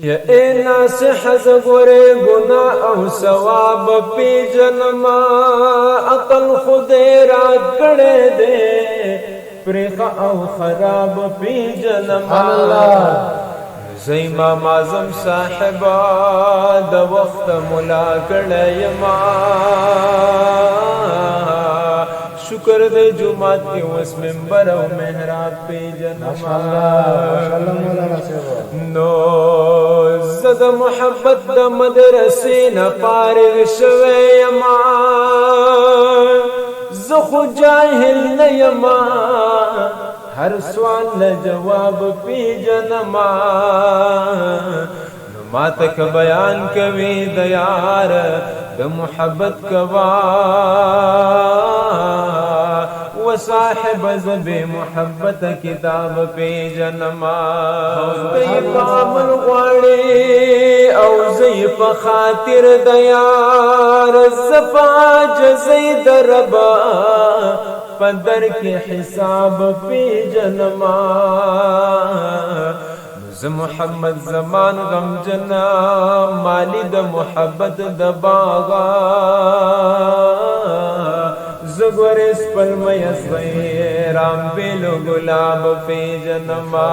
یا اے ناصح زگورے گناہ او ثواب پی جنما عقل خودے رات کڑے دے پریخ او خراب پی جنما زی امام اعظم صاحبا د وخت ملا کڑے یما شکر دے جمعات کی وس منبر او محراب پی جنما نو زد محبت د مدرسې نه فارغ شوی یما زه خو جاهل نه یما هر سوال له جواب پیژنما نو ما تک بیان کوي د یار د محبت کوا وصاحب زب محبت کتاب پی جنما زی پامل غواړي او زی په خاطر د یار زفا جزی دربا پدر کې حساب پی جنما ز محمد زمان غم جنا مالی د محبت د باغا زگورس پل میس رام بیلو گلاب پی جنما